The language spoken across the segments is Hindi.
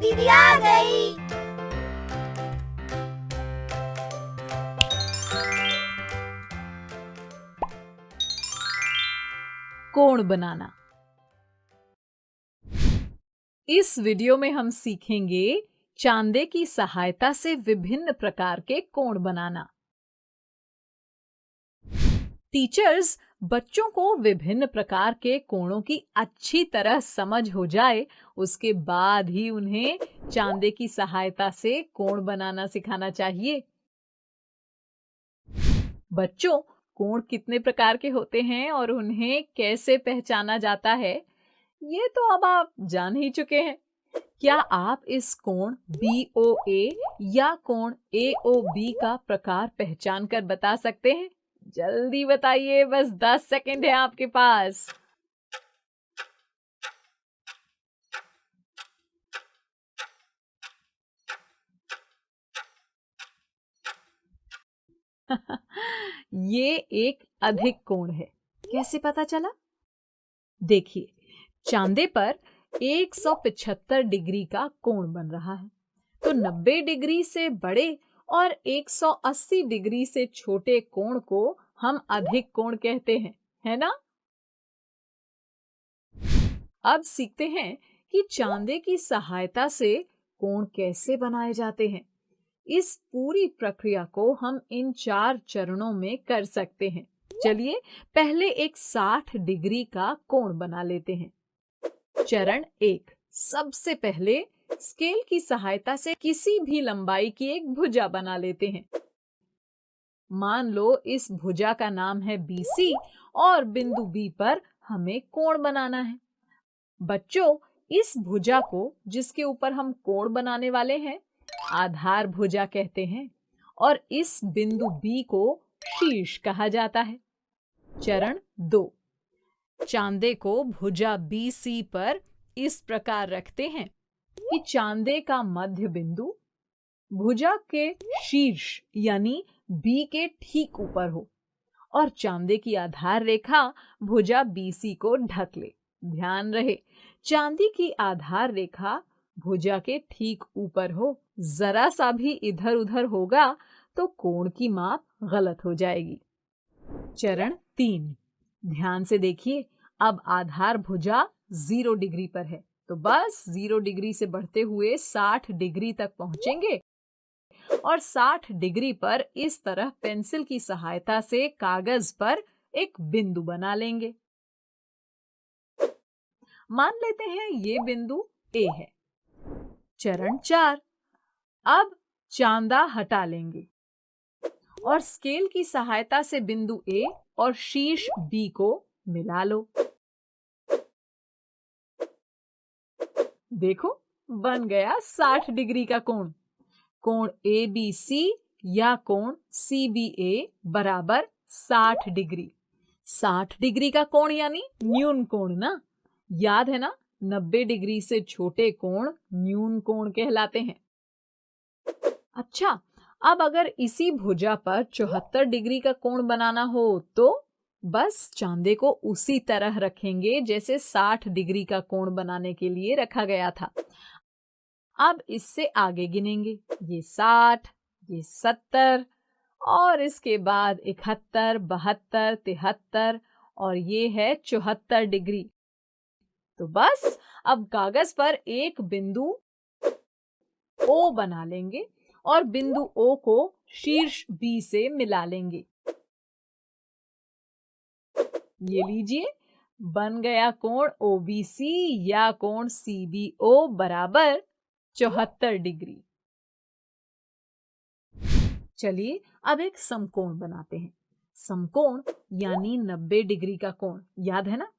दीदी आ गई। कोण बनाना। इस वीडियो में हम सीखेंगे चांदे की सहायता से विभिन्न प्रकार के कोण बनाना। टीचर्स बच्चों को विभिन्न प्रकार के कोणों की अच्छी तरह समझ हो जाए, उसके बाद ही उन्हें चांदे की सहायता से कोण बनाना सिखाना चाहिए। बच्चों, कोण कितने प्रकार के होते हैं और उन्हें कैसे पहचाना जाता है, ये तो अब आप जान ही चुके हैं। क्या आप इस कोण BOA या कोण AOB का प्रकार पहचान कर बता सकते हैं? जल्दी बताइए, बस 10 सेकंड है आपके पास। ये एक अधिक कोण है। कैसे पता चला? देखिए, चांदे पर 175 डिग्री का कोण बन रहा है, तो 90 डिग्री से बड़े और 180 डिग्री से छोटे कोण को हम अधिक कोण कहते हैं, है ना? अब सीखते हैं कि चांदे की सहायता से कोण कैसे बनाए जाते हैं। इस पूरी प्रक्रिया को हम इन 4 चरणों में कर सकते हैं। चलिए पहले एक 60 डिग्री का कोण बना लेते हैं। चरण 1, सबसे पहले स्केल की सहायता से किसी भी लंबाई की एक भुजा बना लेते हैं। मान लो इस भुजा का नाम है BC और बिंदु B पर हमें कोण बनाना है। बच्चों, इस भुजा को जिसके ऊपर हम कोण बनाने वाले हैं, आधार भुजा कहते हैं और इस बिंदु B को शीर्ष कहा जाता है। चरण 2, चांदे को भुजा BC पर इस प्रकार रखते हैं कि चांदे का मध्य बिंदु भुजा के शीर्ष यानी B के ठीक ऊपर हो और चांदे की आधार रेखा भुजा BC को ढक ले। ध्यान रहे, चांदी की आधार रेखा भुजा के ठीक ऊपर हो। जरा सा भी इधर उधर होगा तो कोण की माप गलत हो जाएगी। चरण 3, ध्यान से देखिए, अब आधार भुजा 0 डिग्री पर है, तो बस 0 डिग्री से बढ़ते हुए 60 डिग्री तक पहुंचेंगे और 60 डिग्री पर इस तरह पेंसिल की सहायता से कागज पर एक बिंदु बना लेंगे। मान लेते हैं ये बिंदु A है। चरण 4, अब चांदा हटा लेंगे और स्केल की सहायता से बिंदु A और शीर्ष B को मिला लो। देखो, बन गया 60 डिग्री का कोण। कोण ABC या कोण CBA बराबर 60 डिग्री। 60 डिग्री का कोण यानी न्यून कोण ना? याद है ना, 90 डिग्री से छोटे कोण न्यून कोण कहलाते हैं। अच्छा, अब अगर इसी भुजा पर 74 डिग्री का कोण बनाना हो तो बस चांदे को उसी तरह रखेंगे जैसे 60 डिग्री का कोण बनाने के लिए रखा गया था। अब इससे आगे गिनेंगे, ये 60, ये 70 और इसके बाद 71, 72, 73 और ये है 74 डिग्री। तो बस अब कागज पर एक बिंदु O बना लेंगे और बिंदु O को शीर्ष B से मिला लेंगे। ये लीजिए, बन गया कोण OBC या कोण CBO बराबर 74 डिग्री। चलिए अब एक समकोण बनाते हैं। समकोण यानी 90 डिग्री का कोण, याद है ना?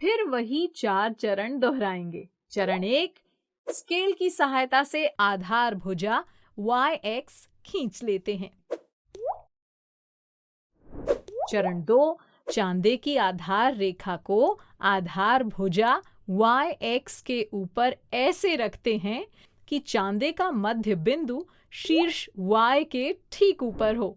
फिर वही 4 चरण दोहराएंगे। चरण 1, स्केल की सहायता से आधार भुजा YX खींच लेते हैं। चरण 2, चांदे की आधार रेखा को आधार भुजा YX के ऊपर ऐसे रखते हैं कि चांदे का मध्य बिंदु शीर्ष Y के ठीक ऊपर हो।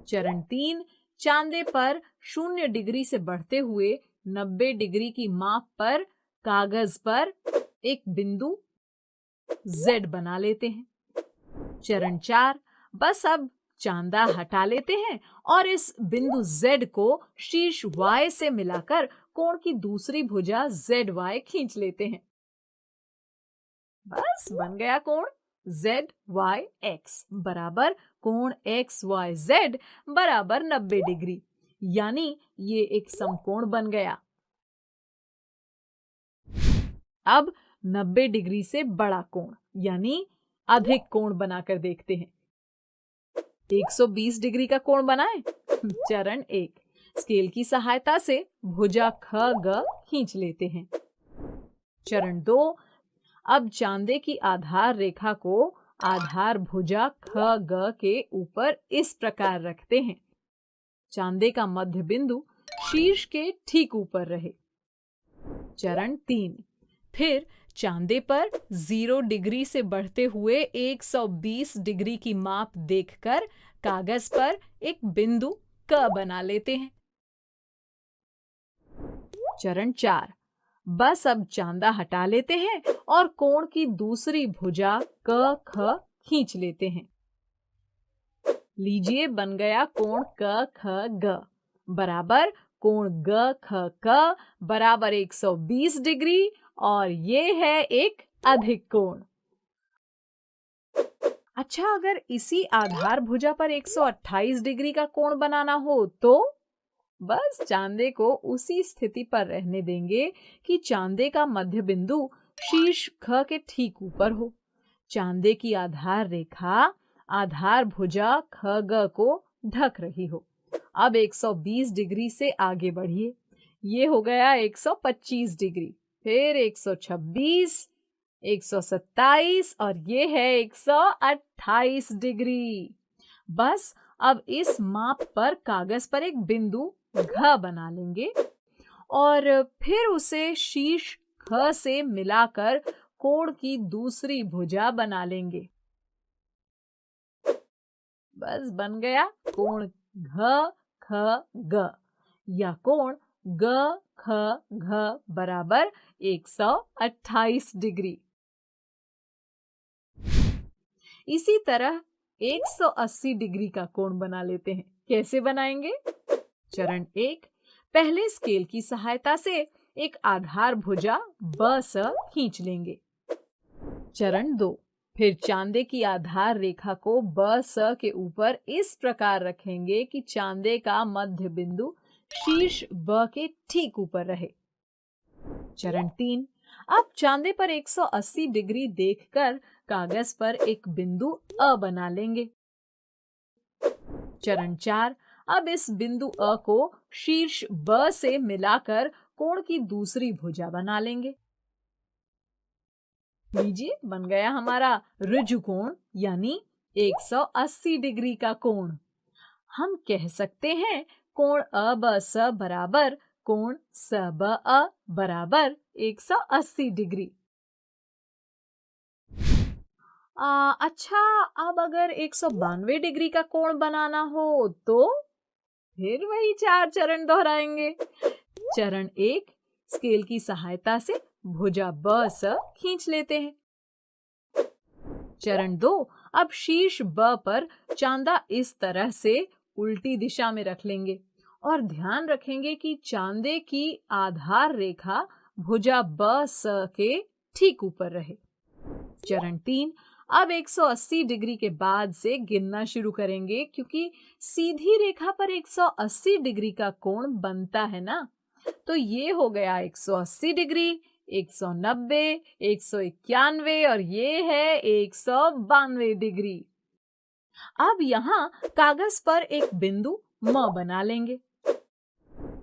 चरण 3, चांदे पर 0 डिग्री से बढ़ते हुए 90 डिग्री की माप पर कागज पर एक बिंदु Z बना लेते हैं। चरण 4, बस अब चांदा हटा लेते हैं और इस बिंदु Z को शीर्ष Y से मिलाकर कोण की दूसरी भुजा ZY खींच लेते हैं। बस बन गया कोण ZYX बराबर कोण XYZ बराबर 90 डिग्री, यानी ये एक समकोण बन गया। अब 90 डिग्री से बड़ा कोण यानी अधिक कोण बनाकर देखते हैं। 120 डिग्री का कोण बनाएं। चरण 1, स्केल की सहायता से भुजा ख ग खींच लेते हैं। चरण 2, अब चांदे की आधार रेखा को आधार भुजा ख ग के ऊपर इस प्रकार रखते हैं। चांदे का मध्य बिंदु शीर्ष के ठीक ऊपर रहे। चरण 3, फिर चांदे पर 0 डिग्री से बढ़ते हुए 120 डिग्री की माप देखकर कागज पर एक बिंदु क बना लेते हैं। चरण 4, बस अब चांदा हटा लेते हैं और कोण की दूसरी भुजा क ख खींच लेते हैं। लीजिए बन गया कोण क ख ग बराबर कोण ग ख क बराबर 120 डिग्री और ये है एक अधिक कोण। अच्छा, अगर इसी आधार भुजा पर 128 डिग्री का कोण बनाना हो तो बस चांदे को उसी स्थिति पर रहने देंगे कि चांदे का मध्य बिंदु शीर्ष ख के ठीक ऊपर हो। चांदे की आधार रेखा आधार भुजा ख ग को ढक रही हो। अब 120 डिग्री से आगे बढ़िए। ये हो गया 125 डिग्री, फिर 126, 127 और ये है 128 डिग्री। बस अब इस माप पर कागज पर एक बिंदु घ बना लेंगे और फिर उसे शीर्ष ख से मिलाकर कोण की दूसरी भुजा बना लेंगे। बस बन गया कोण घ ख ग या कोण ग ख घ बराबर 128 डिग्री। इसी तरह 180 डिग्री का कोण बना लेते हैं। कैसे बनाएंगे? चरण 1, पहले स्केल की सहायता से एक आधार भुजा ब स खींच लेंगे। चरण 2, फिर चांदे की आधार रेखा को ब स के ऊपर इस प्रकार रखेंगे कि चांदे का मध्य बिंदु शीर्ष ब के ठीक ऊपर रहे। चरण 3, अब चांदे पर 180 डिग्री देखकर कागज पर एक बिंदु अ बना लेंगे। चरण 4, अब इस बिंदु अ को शीर्ष ब से मिलाकर कोण की दूसरी भुजा बना लेंगे। लीजिए बन गया हमारा ऋजु कोण यानी 180 डिग्री का कोण। हम कह सकते हैं कोण अ ब स बराबर कोण स ब अ बराबर 180 डिग्री। अच्छा, अब अगर 192 डिग्री का कोण बनाना हो तो फिर वही 4 चरण दोहराएंगे। चरण 1, स्केल की सहायता से भुजा ब स खींच लेते हैं। चरण 2, अब शीर्ष ब पर चांदा इस तरह से उल्टी दिशा में रख लेंगे और ध्यान रखेंगे कि चांदे की आधार रेखा भुजा ब स के ठीक ऊपर रहे। चरण 3, अब 180 डिग्री के बाद से गिनना शुरू करेंगे क्योंकि सीधी रेखा पर 180 डिग्री का कोण बनता है ना। तो ये हो गया 180 डिग्री, 190, 191 और ये है 192 डिग्री। अब यहाँ कागज पर एक बिंदु म बना लेंगे।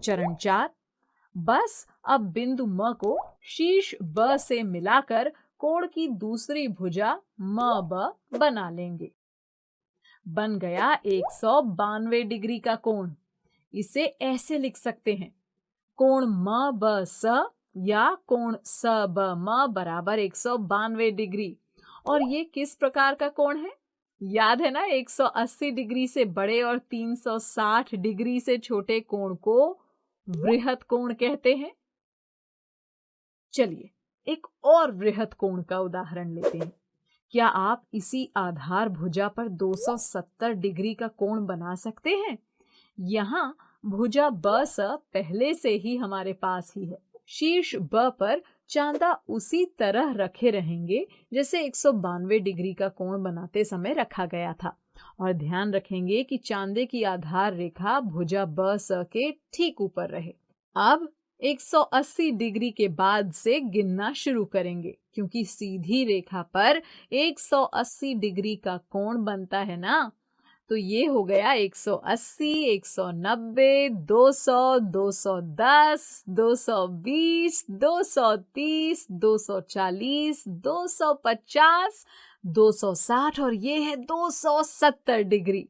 चरण 4, बस अब बिंदु म को शीर्ष ब से मिलाकर कोण की दूसरी भुजा म ब बना लेंगे। बन गया 192 डिग्री का कोण। इसे ऐसे लिख सकते हैं कोण म ब स या कोण स ब म बराबर 192 डिग्री। और ये किस प्रकार का कोण है? याद है ना, 180 डिग्री से बड़े और 360 डिग्री से छोटे कोण को वृहत कोण कहते हैं। चलिए एक और वृहत कोण का उदाहरण लेते हैं। क्या आप इसी आधार भुजा पर 270 डिग्री का कोण बना सकते हैं? यहाँ भुजा ब स पहले से ही हमारे पास ही है। शीर्ष ब पर चांदा उसी तरह रखे रहेंगे जैसे 192 डिग्री का कोण बनाते समय रखा गया था, और ध्यान रखेंगे कि चांदे की आधार रेखा भुजा ब स के ठीक ऊपर रहे। अब 180 डिग्री के बाद से गिनना शुरू करेंगे, क्योंकि सीधी रेखा पर 180 डिग्री का कोण बनता है ना। तो ये हो गया 180, 190, 200, 210, 220, 230, 240, 250, 260 और ये है 270 डिग्री।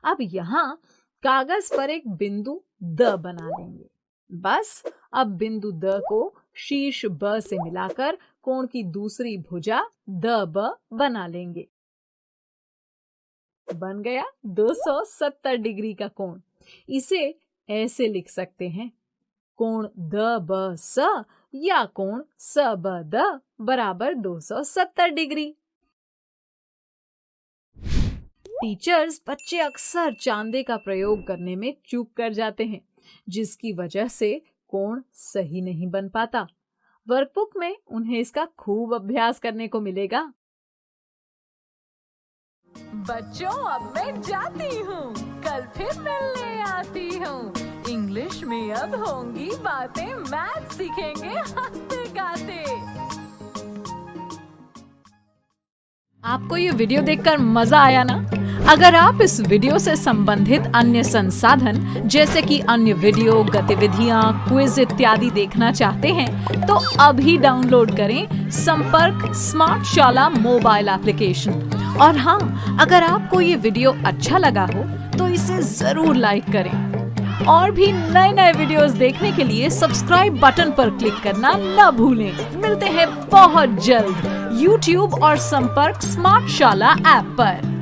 अब यहाँ कागज पर एक बिंदु द बना लेंगे। बस अब बिंदु द को शीर्ष ब से मिलाकर कोण की दूसरी भुजा द ब बना लेंगे। बन गया 270 डिग्री का कोण। इसे ऐसे लिख सकते हैं, कोण द ब स या कोण स ब द बराबर 270 डिग्री। टीचर्स, बच्चे अक्सर चांदे का प्रयोग करने में चूक कर जाते हैं, जिसकी वजह से कोण सही नहीं बन पाता। वर्कबुक में उन्हें इसका खूब अभ्यास करने को मिलेगा। बच्चों, अब मैं जाती हूँ, कल फिर मिलने आती हूँ। इंग्लिश में अब होंगी बातें, मैथ सीखेंगे हंसते गाते। आपको ये वीडियो देखकर मजा आया ना? अगर आप इस वीडियो से संबंधित अन्य संसाधन जैसे कि अन्य वीडियो, गतिविधियां, क्विज इत्यादि देखना चाहते हैं तो अभी डाउनलोड करें संपर्क स्मार्ट शाला मोबाइल एप्लीकेशन। और हाँ, अगर आपको ये वीडियो अच्छा लगा हो तो इसे जरूर लाइक करें। और भी नए नए वीडियोस देखने के लिए सब्सक्राइब बटन पर क्लिक करना न भूलें। मिलते हैं बहुत जल्द YouTube और संपर्क स्मार्ट शाला ऐप पर।